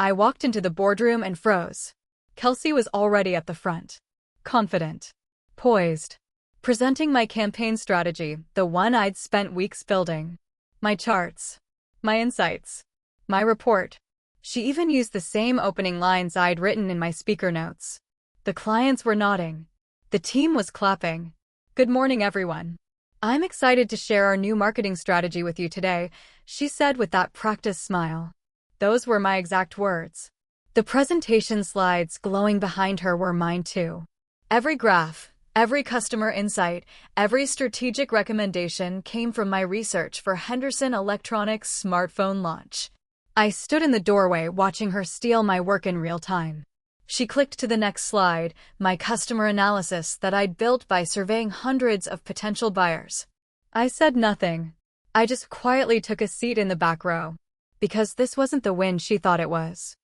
I walked into the boardroom and froze. Kelsey was already at the front. Confident. Poised. Presenting my campaign strategy, the one I'd spent weeks building. My charts. My insights. My report. She even used the same opening lines I'd written in my speaker notes. The clients were nodding. The team was clapping. "Good morning, everyone. I'm excited to share our new marketing strategy with you today," she said with that practiced smile. Those were my exact words. The presentation slides glowing behind her were mine too. Every graph, every customer insight, every strategic recommendation came from my research for Henderson Electronics' smartphone launch. I stood in the doorway watching her steal my work in real time. She clicked to the next slide, my customer analysis that I'd built by surveying hundreds of potential buyers. I said nothing. I just quietly took a seat in the back row. Because this wasn't the win she thought it was.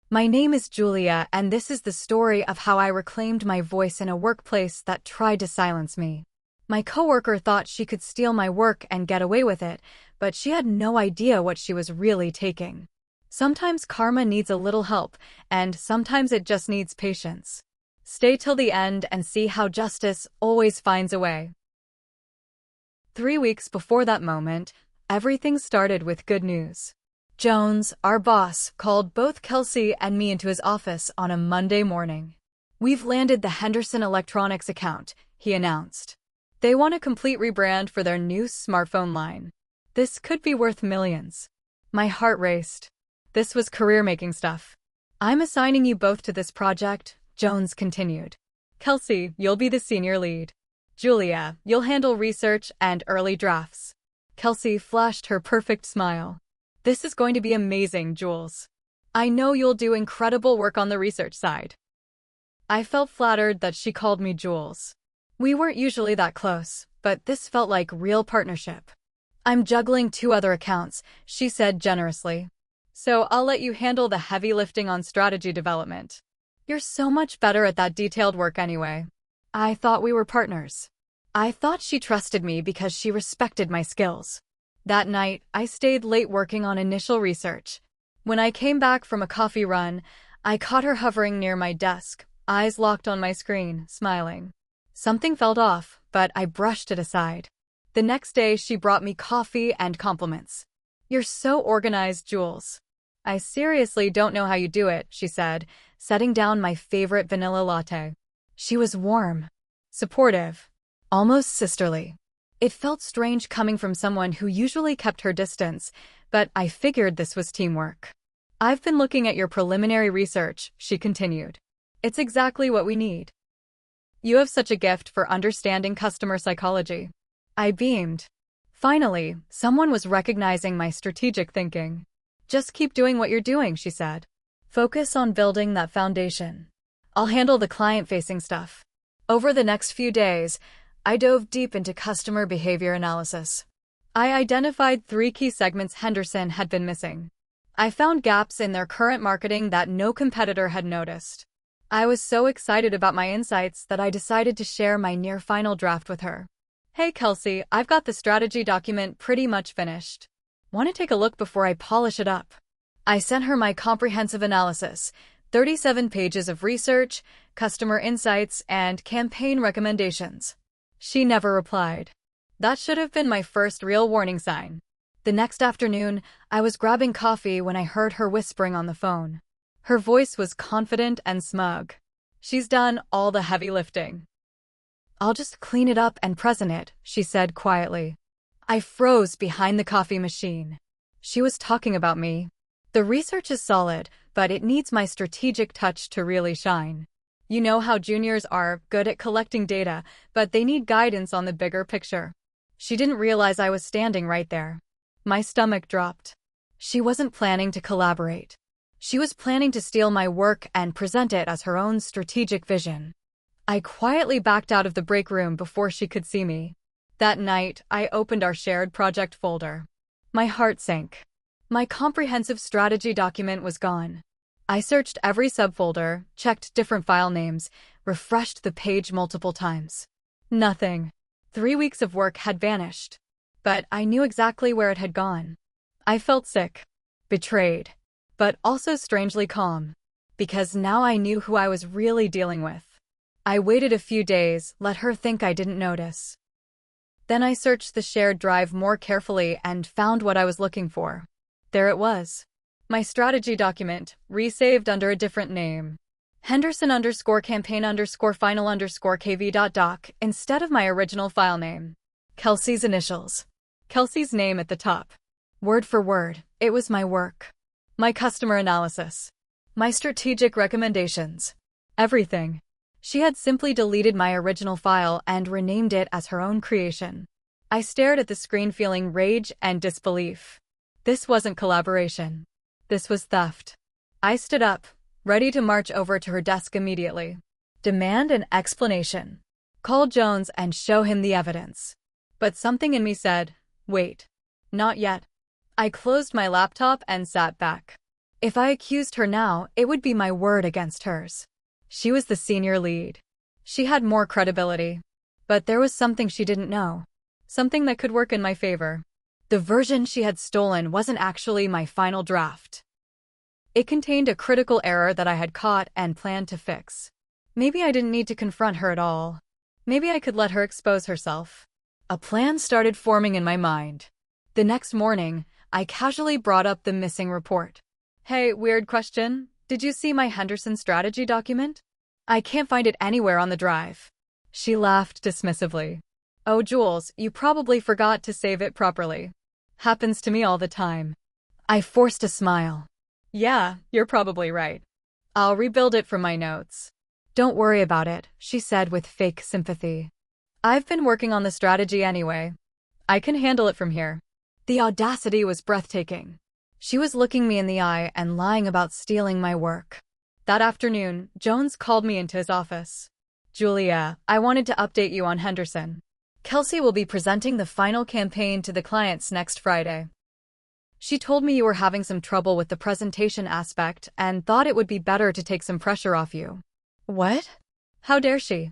My name is Julia, and this is the story of how I reclaimed my voice in a workplace that tried to silence me. My coworker thought she could steal my work and get away with it, but she had no idea what she was really taking. Sometimes karma needs a little help, and sometimes it just needs patience. Stay till the end and see how justice always finds a way. 3 weeks before that moment, everything started with good news. Jones, our boss, called both Kelsey and me into his office on a Monday morning. "We've landed the Henderson Electronics account," he announced. "They want a complete rebrand for their new smartphone line. This could be worth millions." My heart raced. This was career-making stuff. "I'm assigning you both to this project," Jones continued. "Kelsey, you'll be the senior lead. Julia, you'll handle research and early drafts." Kelsey flashed her perfect smile. "This is going to be amazing, Jules. I know you'll do incredible work on the research side." I felt flattered that she called me Jules. We weren't usually that close, but this felt like real partnership. "I'm juggling 2 other accounts," she said generously. "So I'll let you handle the heavy lifting on strategy development. You're so much better at that detailed work anyway." I thought we were partners. I thought she trusted me because she respected my skills. That night, I stayed late working on initial research. When I came back from a coffee run, I caught her hovering near my desk, eyes locked on my screen, smiling. Something felt off, but I brushed it aside. The next day, she brought me coffee and compliments. "You're so organized, Jules." "I seriously don't know how you do it," she said, setting down my favorite vanilla latte. She was warm, supportive, almost sisterly. It felt strange coming from someone who usually kept her distance, but I figured this was teamwork. "I've been looking at your preliminary research," she continued. "It's exactly what we need. You have such a gift for understanding customer psychology." I beamed. Finally, someone was recognizing my strategic thinking. "Just keep doing what you're doing," she said. "Focus on building that foundation. I'll handle the client-facing stuff." Over the next few days, I dove deep into customer behavior analysis. I identified 3 key segments Henderson had been missing. I found gaps in their current marketing that no competitor had noticed. I was so excited about my insights that I decided to share my near-final draft with her. "Hey Kelsey, I've got the strategy document pretty much finished. Want to take a look before I polish it up?" I sent her my comprehensive analysis, 37 pages of research, customer insights, and campaign recommendations. She never replied. That should have been my first real warning sign. The next afternoon, I was grabbing coffee when I heard her whispering on the phone. Her voice was confident and smug. "She's done all the heavy lifting. I'll just clean it up and present it," she said quietly. I froze behind the coffee machine. She was talking about me. "The research is solid, but it needs my strategic touch to really shine. You know how juniors are good at collecting data, but they need guidance on the bigger picture." She didn't realize I was standing right there. My stomach dropped. She wasn't planning to collaborate. She was planning to steal my work and present it as her own strategic vision. I quietly backed out of the break room before she could see me. That night, I opened our shared project folder. My heart sank. My comprehensive strategy document was gone. I searched every subfolder, checked different file names, refreshed the page multiple times. Nothing. 3 weeks of work had vanished. But I knew exactly where it had gone. I felt sick. Betrayed. but also strangely calm, because now I knew who I was really dealing with. I waited a few days, let her think I didn't notice. Then I searched the shared drive more carefully and found what I was looking for. There it was. My strategy document, resaved under a different name. Henderson_campaign_final_kv.doc instead of my original file name. Kelsey's initials. Kelsey's name at the top. Word for word, it was my work. My customer analysis. My strategic recommendations. Everything. She had simply deleted my original file and renamed it as her own creation. I stared at the screen feeling rage and disbelief. This wasn't collaboration. This was theft. I stood up, ready to march over to her desk immediately. Demand an explanation. Call Jones and show him the evidence. But something in me said, wait. Not yet. I closed my laptop and sat back. If I accused her now, it would be my word against hers. She was the senior lead. She had more credibility. But there was something she didn't know. Something that could work in my favor. The version she had stolen wasn't actually my final draft. It contained a critical error that I had caught and planned to fix. Maybe I didn't need to confront her at all. Maybe I could let her expose herself. A plan started forming in my mind. The next morning, I casually brought up the missing report. Hey, weird question. Did you see my Henderson strategy document? I can't find it anywhere on the drive. She laughed dismissively. Oh, Jules, you probably forgot to save it properly. Happens to me all the time. I forced a smile. Yeah, you're probably right. I'll rebuild it from my notes. Don't worry about it, she said with fake sympathy. I've been working on the strategy anyway. I can handle it from here. The audacity was breathtaking. She was looking me in the eye and lying about stealing my work. That afternoon, Jones called me into his office. Julia, I wanted to update you on Henderson. Kelsey will be presenting the final campaign to the clients next Friday. She told me you were having some trouble with the presentation aspect and thought it would be better to take some pressure off you. What? How dare she?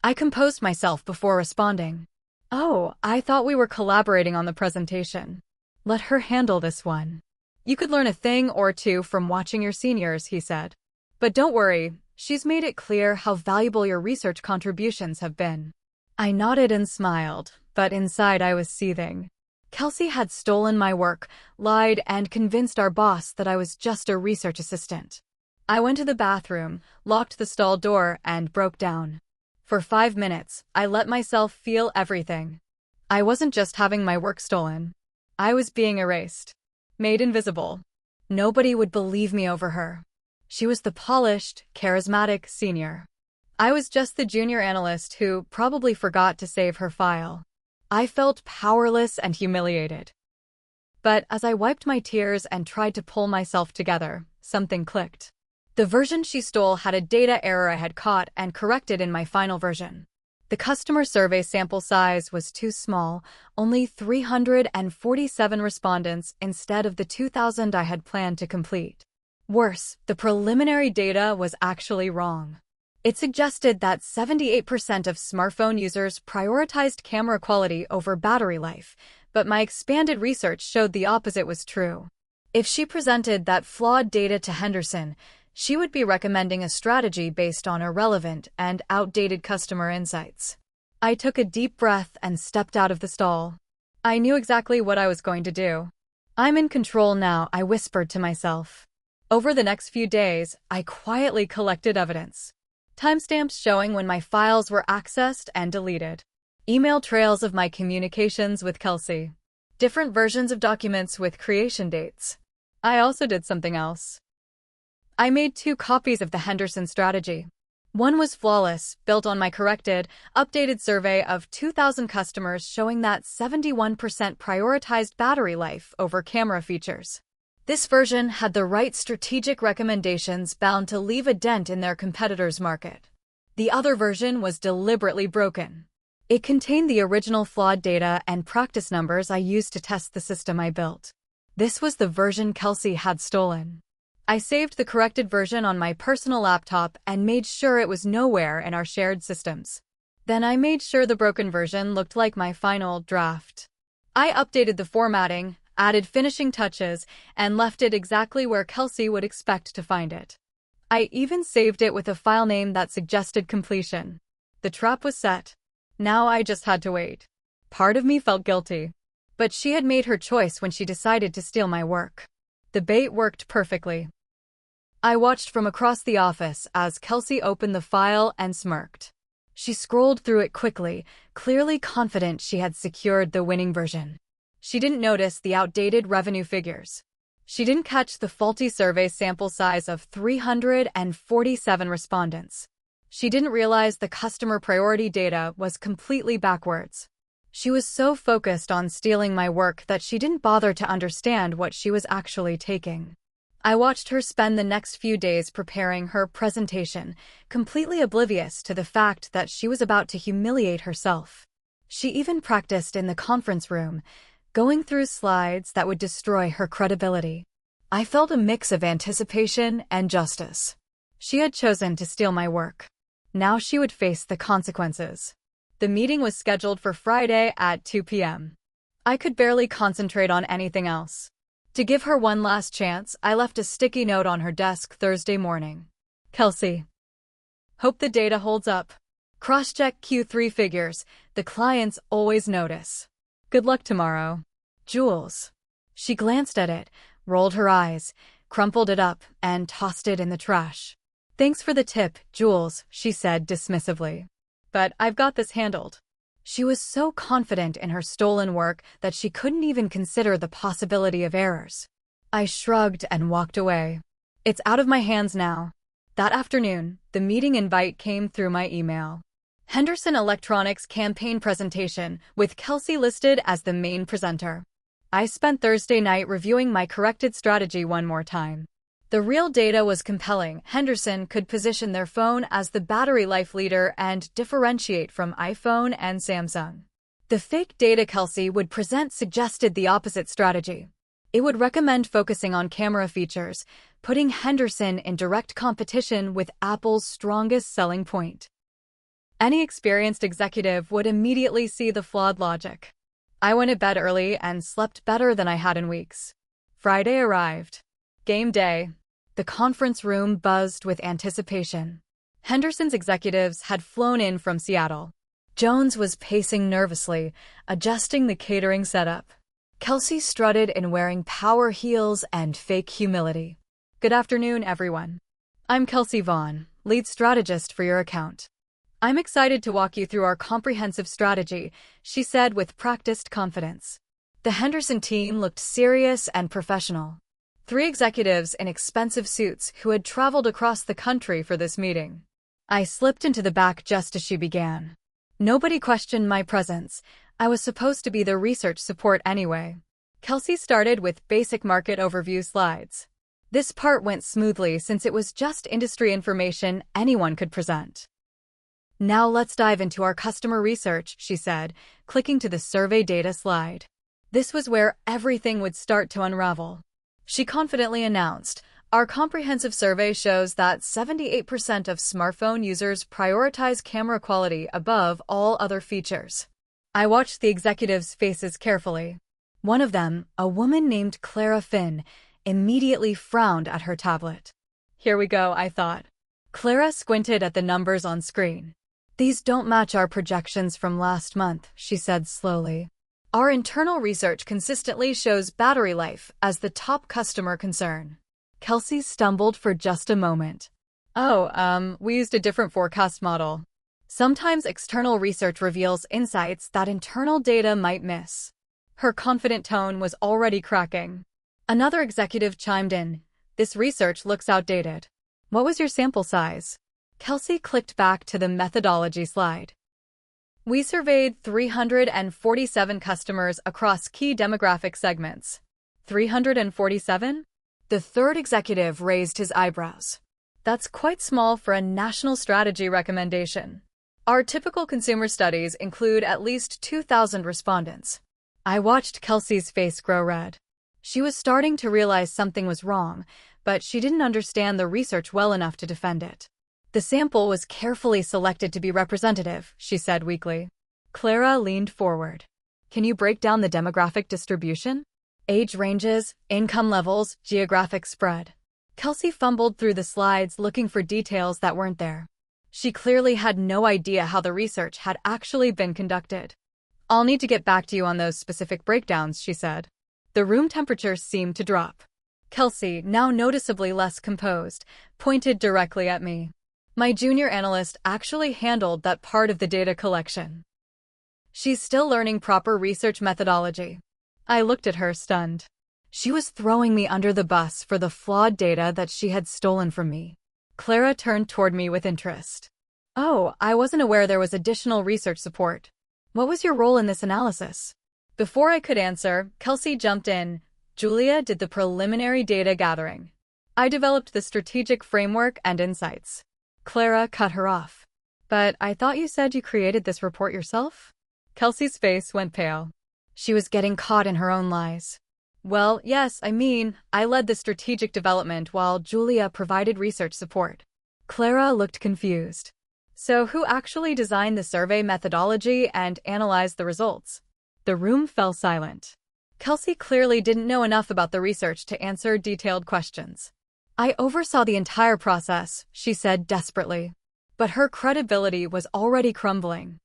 I composed myself before responding. Oh, I thought we were collaborating on the presentation. Let her handle this one. You could learn a thing or two from watching your seniors, he said. But don't worry, she's made it clear how valuable your research contributions have been. I nodded and smiled, but inside I was seething. Kelsey had stolen my work, lied, and convinced our boss that I was just a research assistant. I went to the bathroom, locked the stall door, and broke down. For 5 minutes, I let myself feel everything. I wasn't just having my work stolen. I was being erased. Made invisible. Nobody would believe me over her. She was the polished, charismatic senior. I was just the junior analyst who probably forgot to save her file. I felt powerless and humiliated. But as I wiped my tears and tried to pull myself together, something clicked. The version she stole had a data error I had caught and corrected in my final version. The customer survey sample size was too small, only 347 respondents instead of the 2,000 I had planned to complete. Worse, the preliminary data was actually wrong. It suggested that 78% of smartphone users prioritized camera quality over battery life, but my expanded research showed the opposite was true. If she presented that flawed data to Henderson, she would be recommending a strategy based on irrelevant and outdated customer insights. I took a deep breath and stepped out of the stall. I knew exactly what I was going to do. I'm in control now, I whispered to myself. Over the next few days, I quietly collected evidence. Timestamps showing when my files were accessed and deleted. Email trails of my communications with Kelsey. Different versions of documents with creation dates. I also did something else. I made 2 copies of the Henderson strategy. One was flawless, built on my corrected, updated survey of 2,000 customers showing that 71% prioritized battery life over camera features. This version had the right strategic recommendations bound to leave a dent in their competitors' market. The other version was deliberately broken. It contained the original flawed data and practice numbers I used to test the system I built. This was the version Kelsey had stolen. I saved the corrected version on my personal laptop and made sure it was nowhere in our shared systems. Then I made sure the broken version looked like my final draft. I updated the formatting, added finishing touches, and left it exactly where Kelsey would expect to find it. I even saved it with a file name that suggested completion. The trap was set. Now I just had to wait. Part of me felt guilty. But she had made her choice when she decided to steal my work. The bait worked perfectly. I watched from across the office as Kelsey opened the file and smirked. She scrolled through it quickly, clearly confident she had secured the winning version. She didn't notice the outdated revenue figures. She didn't catch the faulty survey sample size of 347 respondents. She didn't realize the customer priority data was completely backwards. She was so focused on stealing my work that she didn't bother to understand what she was actually taking. I watched her spend the next few days preparing her presentation, completely oblivious to the fact that she was about to humiliate herself. She even practiced in the conference room, going through slides that would destroy her credibility. I felt a mix of anticipation and justice. She had chosen to steal my work. Now she would face the consequences. The meeting was scheduled for Friday at 2 p.m. I could barely concentrate on anything else. To give her one last chance, I left a sticky note on her desk Thursday morning. Kelsey. Hope the data holds up. Cross-check Q3 figures. The clients always notice. Good luck tomorrow. Jules. She glanced at it, rolled her eyes, crumpled it up, and tossed it in the trash. Thanks for the tip, Jules, she said dismissively. But I've got this handled. She was so confident in her stolen work that she couldn't even consider the possibility of errors. I shrugged and walked away. It's out of my hands now. That afternoon, the meeting invite came through my email. Henderson Electronics campaign presentation, with Kelsey listed as the main presenter. I spent Thursday night reviewing my corrected strategy one more time. The real data was compelling. Henderson could position their phone as the battery life leader and differentiate from iPhone and Samsung. The fake data Kelsey would present suggested the opposite strategy. It would recommend focusing on camera features, putting Henderson in direct competition with Apple's strongest selling point. Any experienced executive would immediately see the flawed logic. I went to bed early and slept better than I had in weeks. Friday arrived. Game day. The conference room buzzed with anticipation. Henderson's executives had flown in from Seattle. Jones was pacing nervously, adjusting the catering setup. Kelsey strutted in wearing power heels and fake humility. Good afternoon, everyone. I'm Kelsey Vaughn, lead strategist for your account. I'm excited to walk you through our comprehensive strategy, she said with practiced confidence. The Henderson team looked serious and professional. 3 executives in expensive suits who had traveled across the country for this meeting. I slipped into the back just as she began. Nobody questioned my presence. I was supposed to be the research support anyway. Kelsey started with basic market overview slides. This part went smoothly since it was just industry information anyone could present. Now let's dive into our customer research, she said, clicking to the survey data slide. This was where everything would start to unravel. She confidently announced, our comprehensive survey shows that 78% of smartphone users prioritize camera quality above all other features. I watched the executives' faces carefully. One of them, a woman named Clara Finn, immediately frowned at her tablet. Here we go, I thought. Clara squinted at the numbers on screen. These don't match our projections from last month, she said slowly. Our internal research consistently shows battery life as the top customer concern. Kelsey stumbled for just a moment. We used a different forecast model. Sometimes external research reveals insights that internal data might miss. Her confident tone was already cracking. Another executive chimed in. This research looks outdated. What was your sample size? Kelsey clicked back to the methodology slide. We surveyed 347 customers across key demographic segments. 347? The third executive raised his eyebrows. That's quite small for a national strategy recommendation. Our typical consumer studies include at least 2,000 respondents. I watched Kelsey's face grow red. She was starting to realize something was wrong, but she didn't understand the research well enough to defend it. The sample was carefully selected to be representative, she said weakly. Clara leaned forward. Can you break down the demographic distribution? Age ranges, income levels, geographic spread. Kelsey fumbled through the slides looking for details that weren't there. She clearly had no idea how the research had actually been conducted. "I'll need to get back to you on those specific breakdowns," she said. The room temperature seemed to drop. Kelsey, now noticeably less composed, pointed directly at me. "My junior analyst actually handled that part of the data collection. She's still learning proper research methodology." I looked at her, stunned. She was throwing me under the bus for the flawed data that she had stolen from me. Clara turned toward me with interest. "Oh, I wasn't aware there was additional research support. What was your role in this analysis?" Before I could answer, Kelsey jumped in. "Julia did the preliminary data gathering. I developed the strategic framework and insights." Clara cut her off. "But I thought you said you created this report yourself?" Kelsey's face went pale. She was getting caught in her own lies. "Well, yes, I led the strategic development while Julia provided research support." Clara looked confused. "So who actually designed the survey methodology and analyzed the results?" The room fell silent. Kelsey clearly didn't know enough about the research to answer detailed questions. "I oversaw the entire process," she said desperately. But her credibility was already crumbling.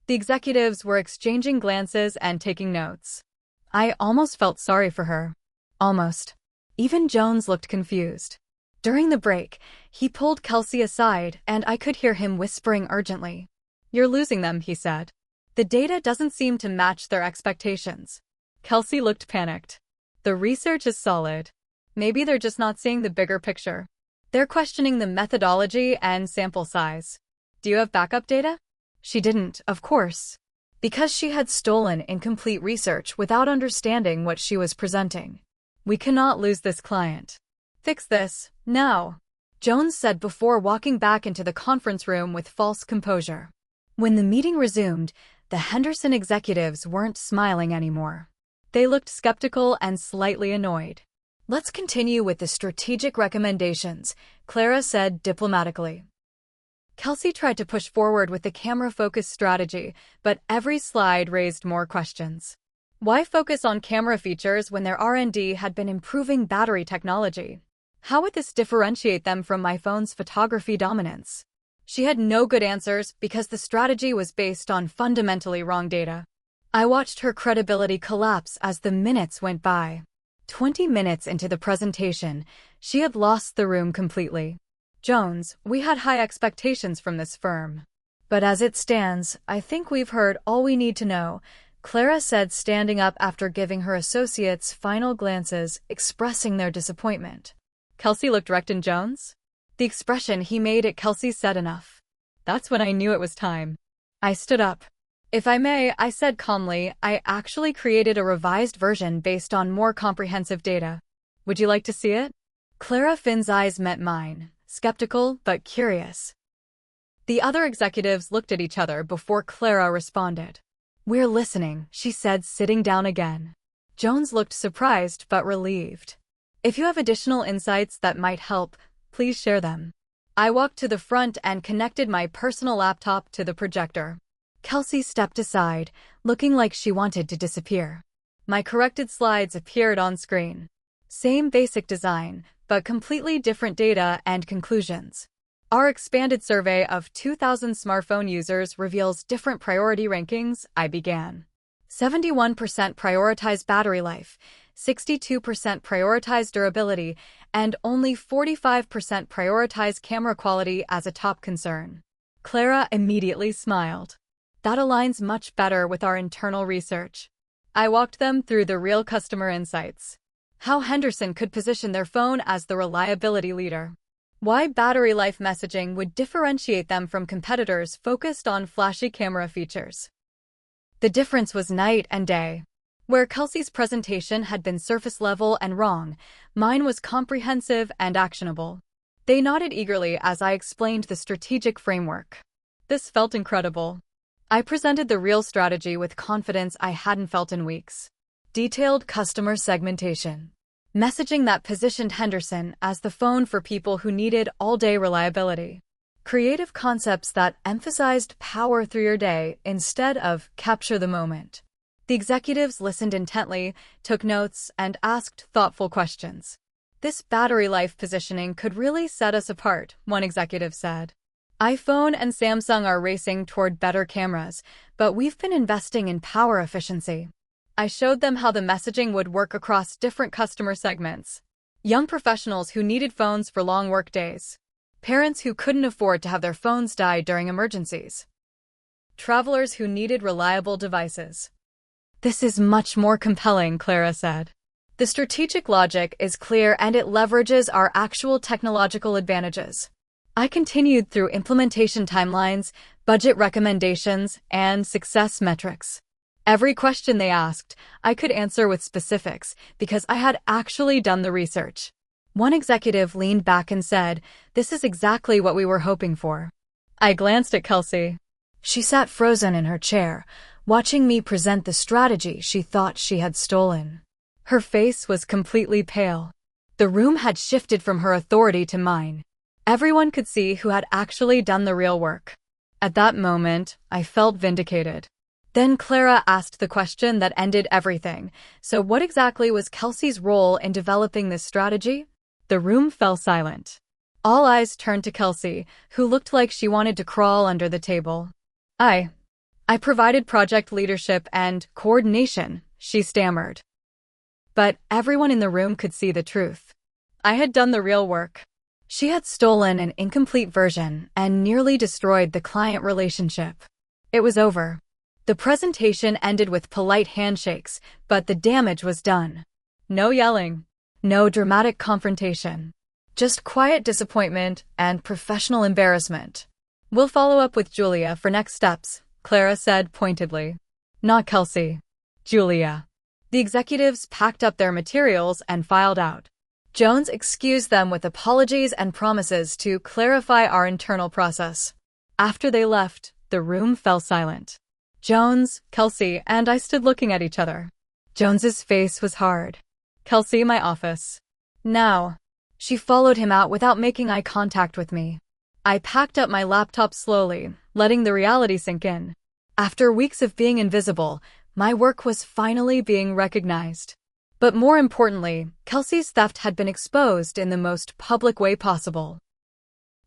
The executives were exchanging glances and taking notes. I almost felt sorry for her. Almost. Even Jones looked confused. During the break, he pulled Kelsey aside and I could hear him whispering urgently. "You're losing them," he said. "The data doesn't seem to match their expectations." Kelsey looked panicked. "The research is solid. Maybe they're just not seeing the bigger picture. They're questioning the methodology and sample size." "Do you have backup data?" She didn't, of course. Because she had stolen incomplete research without understanding what she was presenting. "We cannot lose this client. Fix this, now," Jones said before walking back into the conference room with false composure. When the meeting resumed, the Henderson executives weren't smiling anymore. They looked skeptical and slightly annoyed. "Let's continue with the strategic recommendations," Clara said diplomatically. Kelsey tried to push forward with the camera-focused strategy, but every slide raised more questions. Why focus on camera features when their R&D had been improving battery technology? How would this differentiate them from my phone's photography dominance? She had no good answers because the strategy was based on fundamentally wrong data. I watched her credibility collapse as the minutes went by. 20 minutes into the presentation, she had lost the room completely. "Jones, we had high expectations from this firm. But as it stands, I think we've heard all we need to know," Clara said, standing up after giving her associates final glances, expressing their disappointment. Kelsey looked wrecked in Jones. The expression he made at Kelsey said enough. That's when I knew it was time. I stood up. "If I may," I said calmly, "I actually created a revised version based on more comprehensive data. Would you like to see it?" Clara Finn's eyes met mine. Skeptical, but curious. The other executives looked at each other before Clara responded. "We're listening," she said, sitting down again. Jones looked surprised but relieved. "If you have additional insights that might help, please share them." I walked to the front and connected my personal laptop to the projector. Kelsey stepped aside, looking like she wanted to disappear. My corrected slides appeared on screen. Same basic design, but completely different data and conclusions. "Our expanded survey of 2,000 smartphone users reveals different priority rankings," I began. 71% prioritize battery life, 62% prioritize durability, and only 45% prioritize camera quality as a top concern. Clara immediately smiled. "That aligns much better with our internal research." I walked them through the real customer insights. How Henderson could position their phone as the reliability leader. Why battery life messaging would differentiate them from competitors focused on flashy camera features. The difference was night and day. Where Kelsey's presentation had been surface level and wrong, mine was comprehensive and actionable. They nodded eagerly as I explained the strategic framework. This felt incredible. I presented the real strategy with confidence I hadn't felt in weeks. Detailed customer segmentation. Messaging that positioned Henderson as the phone for people who needed all-day reliability. Creative concepts that emphasized power through your day instead of capture the moment. The executives listened intently, took notes, and asked thoughtful questions. "This battery life positioning could really set us apart," one executive said. "iPhone and Samsung are racing toward better cameras, but we've been investing in power efficiency." I showed them how the messaging would work across different customer segments. Young professionals who needed phones for long work days. Parents who couldn't afford to have their phones die during emergencies. Travelers who needed reliable devices. "This is much more compelling," Clara said. "The strategic logic is clear and it leverages our actual technological advantages." I continued through implementation timelines, budget recommendations, and success metrics. Every question they asked, I could answer with specifics because I had actually done the research. One executive leaned back and said, "This is exactly what we were hoping for." I glanced at Kelsey. She sat frozen in her chair, watching me present the strategy she thought she had stolen. Her face was completely pale. The room had shifted from her authority to mine. Everyone could see who had actually done the real work. At that moment, I felt vindicated. Then Clara asked the question that ended everything. "So what exactly was Kelsey's role in developing this strategy?" The room fell silent. All eyes turned to Kelsey, who looked like she wanted to crawl under the table. I provided project leadership and coordination," she stammered. But everyone in the room could see the truth. I had done the real work. She had stolen an incomplete version and nearly destroyed the client relationship. It was over. The presentation ended with polite handshakes, but the damage was done. No yelling. No dramatic confrontation. Just quiet disappointment and professional embarrassment. "We'll follow up with Julia for next steps," Clara said pointedly. Not Kelsey. Julia. The executives packed up their materials and filed out. Jones excused them with apologies and promises to clarify our internal process. After they left, the room fell silent. Jones, Kelsey, and I stood looking at each other. Jones's face was hard. "Kelsey, my office." "Now." She followed him out without making eye contact with me. I packed up my laptop slowly, letting the reality sink in. After weeks of being invisible, my work was finally being recognized. But more importantly, Kelsey's theft had been exposed in the most public way possible.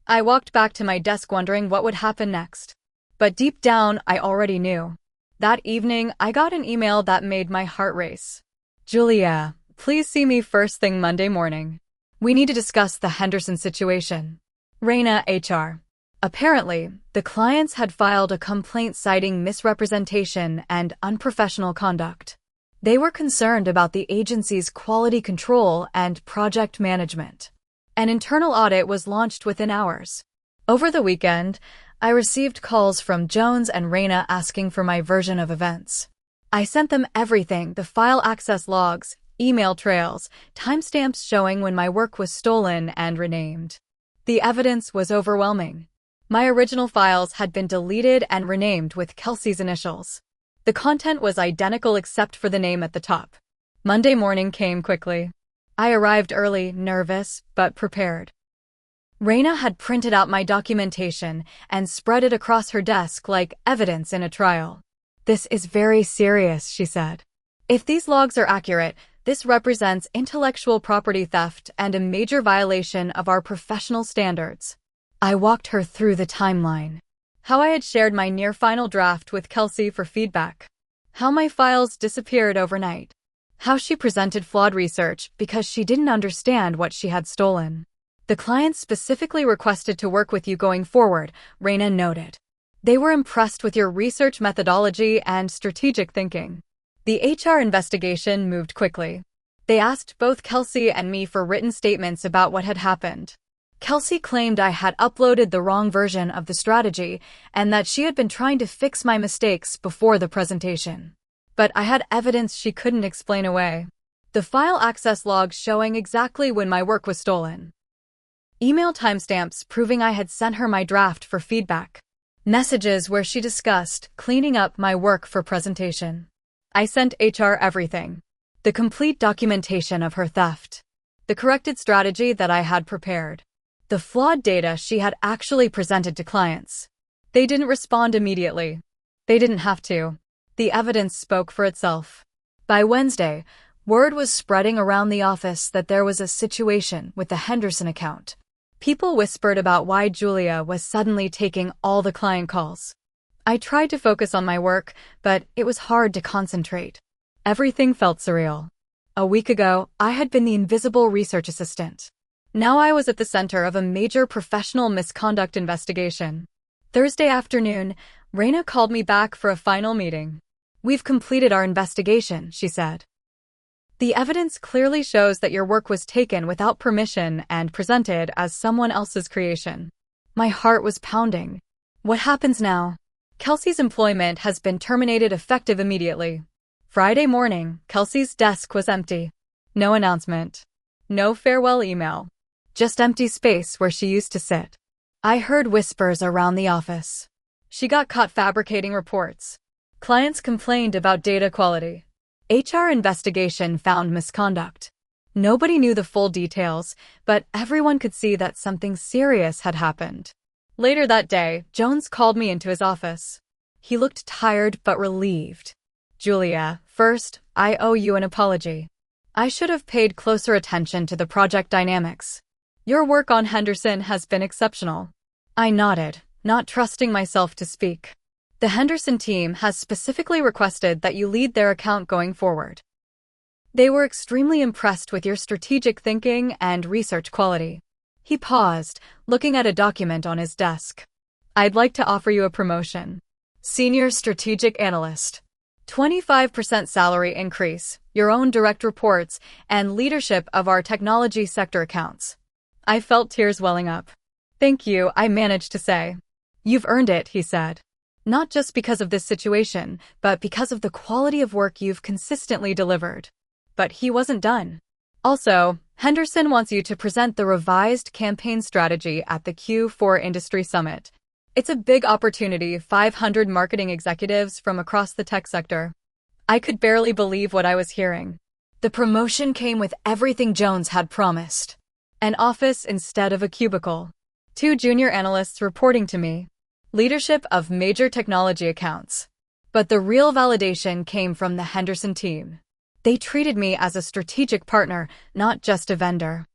I walked back to my desk wondering what would happen next. But deep down, I already knew. That evening, I got an email that made my heart race. "Julia, please see me first thing Monday morning. We need to discuss the Henderson situation. Raina, HR." Apparently, the clients had filed a complaint citing misrepresentation and unprofessional conduct. They were concerned about the agency's quality control and project management. An internal audit was launched within hours. Over the weekend, I received calls from Jones and Raina asking for my version of events. I sent them everything: the file access logs, email trails, timestamps showing when my work was stolen and renamed. The evidence was overwhelming. My original files had been deleted and renamed with Kelsey's initials. The content was identical except for the name at the top. Monday morning came quickly. I arrived early, nervous, but prepared. Raina had printed out my documentation and spread it across her desk like evidence in a trial. "This is very serious," she said. "If these logs are accurate, this represents intellectual property theft and a major violation of our professional standards." I walked her through the timeline. How I had shared my near-final draft with Kelsey for feedback. How my files disappeared overnight. How she presented flawed research because she didn't understand what she had stolen. "The clients specifically requested to work with you going forward," Raina noted. "They were impressed with your research methodology and strategic thinking." The HR investigation moved quickly. They asked both Kelsey and me for written statements about what had happened. Kelsey claimed I had uploaded the wrong version of the strategy and that she had been trying to fix my mistakes before the presentation. But I had evidence she couldn't explain away. The file access logs showing exactly when my work was stolen. Email timestamps proving I had sent her my draft for feedback. Messages where she discussed cleaning up my work for presentation. I sent HR everything. The complete documentation of her theft. The corrected strategy that I had prepared. The flawed data she had actually presented to clients. They didn't respond immediately. They didn't have to. The evidence spoke for itself. By Wednesday, word was spreading around the office that there was a situation with the Henderson account. People whispered about why Julia was suddenly taking all the client calls. I tried to focus on my work, but it was hard to concentrate. Everything felt surreal. A week ago, I had been the invisible research assistant. Now I was at the center of a major professional misconduct investigation. Thursday afternoon, Raina called me back for a final meeting. "We've completed our investigation," she said. "The evidence clearly shows that your work was taken without permission and presented as someone else's creation." My heart was pounding. What happens now? Kelsey's employment has been terminated effective immediately. Friday morning, Kelsey's desk was empty. No announcement. No farewell email. Just empty space where she used to sit. I heard whispers around the office. She got caught fabricating reports. Clients complained about data quality. HR investigation found misconduct. Nobody knew the full details, but everyone could see that something serious had happened. Later that day, Jones called me into his office. He looked tired but relieved. "Julia, first, I owe you an apology. I should have paid closer attention to the project dynamics. Your work on Henderson has been exceptional." I nodded, not trusting myself to speak. "The Henderson team has specifically requested that you lead their account going forward. They were extremely impressed with your strategic thinking and research quality." He paused, looking at a document on his desk. "I'd like to offer you a promotion. Senior Strategic Analyst. 25% salary increase, your own direct reports, and leadership of our technology sector accounts." I felt tears welling up. "Thank you," I managed to say. "You've earned it," he said. "Not just because of this situation, but because of the quality of work you've consistently delivered." But he wasn't done. "Also, Henderson wants you to present the revised campaign strategy at the Q4 Industry Summit. It's a big opportunity, 500 marketing executives from across the tech sector." I could barely believe what I was hearing. The promotion came with everything Jones had promised. An office instead of a cubicle. 2 junior analysts reporting to me. Leadership of major technology accounts. But the real validation came from the Henderson team. They treated me as a strategic partner, not just a vendor.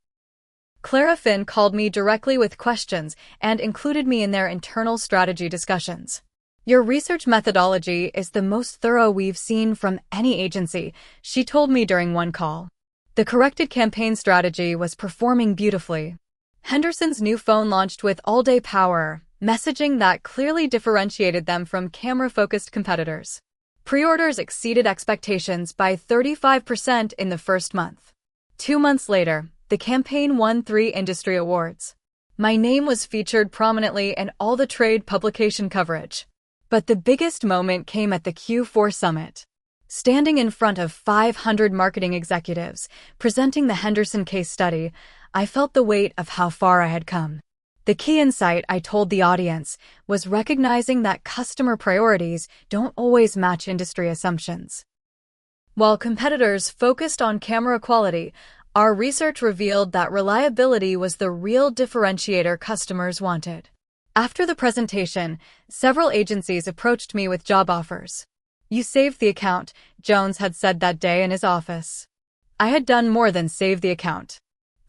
Clara Finn called me directly with questions and included me in their internal strategy discussions. "Your research methodology is the most thorough we've seen from any agency," she told me during one call. The corrected campaign strategy was performing beautifully. Henderson's new phone launched with all-day power, messaging that clearly differentiated them from camera-focused competitors. Pre-orders exceeded expectations by 35% in the first month. 2 months later, the campaign won 3 industry awards. My name was featured prominently in all the trade publication coverage. But the biggest moment came at the Q4 Summit. Standing in front of 500 marketing executives, presenting the Henderson case study, I felt the weight of how far I had come. The key insight, I told the audience, was recognizing that customer priorities don't always match industry assumptions. While competitors focused on camera quality, our research revealed that reliability was the real differentiator customers wanted. After the presentation, several agencies approached me with job offers. "You saved the account," Jones had said that day in his office. I had done more than save the account.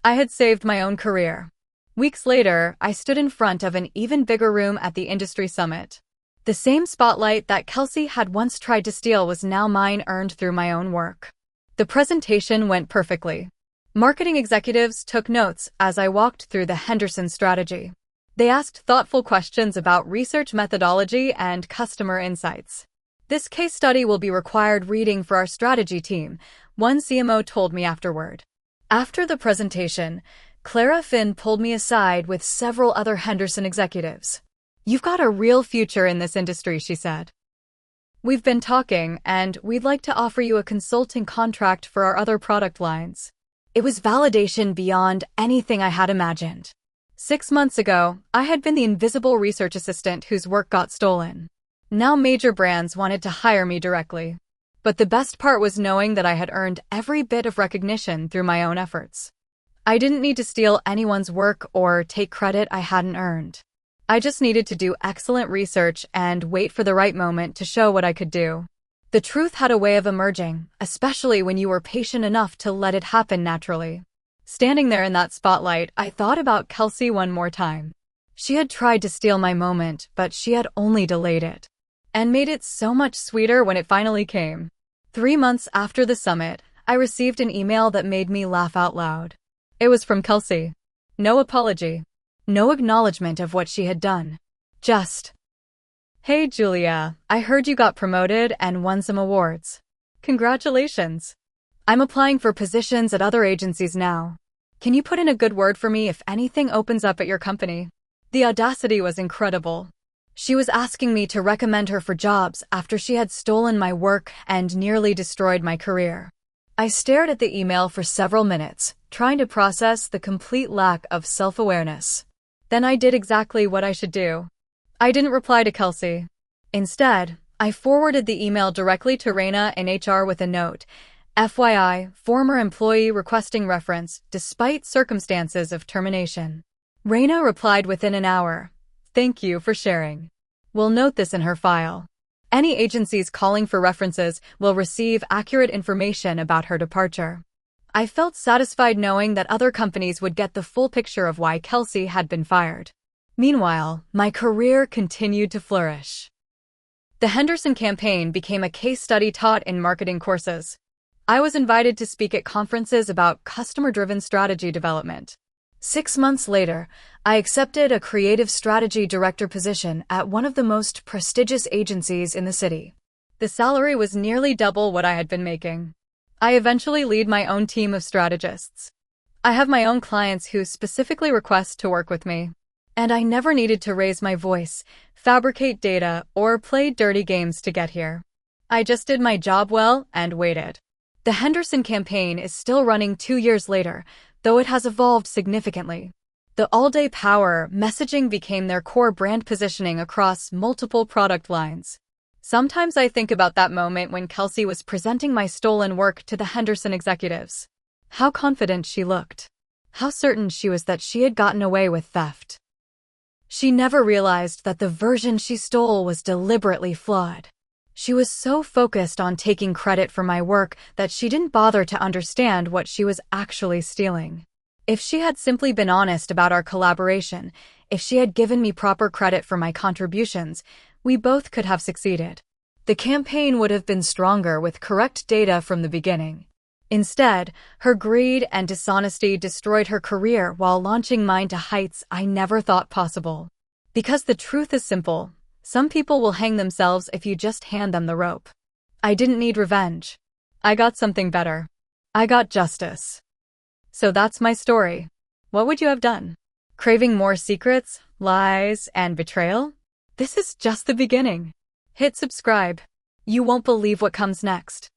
I had saved my own career. Weeks later, I stood in front of an even bigger room at the industry summit. The same spotlight that Kelsey had once tried to steal was now mine, earned through my own work. The presentation went perfectly. Marketing executives took notes as I walked through the Henderson strategy. They asked thoughtful questions about research methodology and customer insights. "This case study will be required reading for our strategy team," one CMO told me afterward. After the presentation, Clara Finn pulled me aside with several other Henderson executives. "You've got a real future in this industry," she said. "We've been talking, and we'd like to offer you a consulting contract for our other product lines." It was validation beyond anything I had imagined. 6 months ago, I had been the invisible research assistant whose work got stolen. Now major brands wanted to hire me directly. But the best part was knowing that I had earned every bit of recognition through my own efforts. I didn't need to steal anyone's work or take credit I hadn't earned. I just needed to do excellent research and wait for the right moment to show what I could do. The truth had a way of emerging, especially when you were patient enough to let it happen naturally. Standing there in that spotlight, I thought about Kelsey one more time. She had tried to steal my moment, but she had only delayed it. And made it so much sweeter when it finally came. 3 months after the summit, I received an email that made me laugh out loud. It was from Kelsey. No apology. No acknowledgement of what she had done. Just, "Hey Julia, I heard you got promoted and won some awards. Congratulations. I'm applying for positions at other agencies now. Can you put in a good word for me if anything opens up at your company?" The audacity was incredible. She was asking me to recommend her for jobs after she had stolen my work and nearly destroyed my career. I stared at the email for several minutes, trying to process the complete lack of self-awareness. Then I did exactly what I should do. I didn't reply to Kelsey. Instead, I forwarded the email directly to Raina in HR with a note, "FYI, former employee requesting reference, despite circumstances of termination." Raina replied within an hour, "Thank you for sharing. We'll note this in her file. Any agencies calling for references will receive accurate information about her departure." I felt satisfied knowing that other companies would get the full picture of why Kelsey had been fired. Meanwhile, my career continued to flourish. The Henderson campaign became a case study taught in marketing courses. I was invited to speak at conferences about customer-driven strategy development. 6 months later, I accepted a creative strategy director position at one of the most prestigious agencies in the city. The salary was nearly double what I had been making. I eventually lead my own team of strategists. I have my own clients who specifically request to work with me. And I never needed to raise my voice, fabricate data, or play dirty games to get here. I just did my job well and waited. The Henderson campaign is still running 2 years later, though it has evolved significantly. The all-day power messaging became their core brand positioning across multiple product lines. Sometimes I think about that moment when Kelsey was presenting my stolen work to the Henderson executives. How confident she looked. How certain she was that she had gotten away with theft. She never realized that the version she stole was deliberately flawed. She was so focused on taking credit for my work that she didn't bother to understand what she was actually stealing. If she had simply been honest about our collaboration, if she had given me proper credit for my contributions, we both could have succeeded. The campaign would have been stronger with correct data from the beginning. Instead, her greed and dishonesty destroyed her career while launching mine to heights I never thought possible. Because the truth is simple. Some people will hang themselves if you just hand them the rope. I didn't need revenge. I got something better. I got justice. So that's my story. What would you have done? Craving more secrets, lies, and betrayal? This is just the beginning. Hit subscribe. You won't believe what comes next.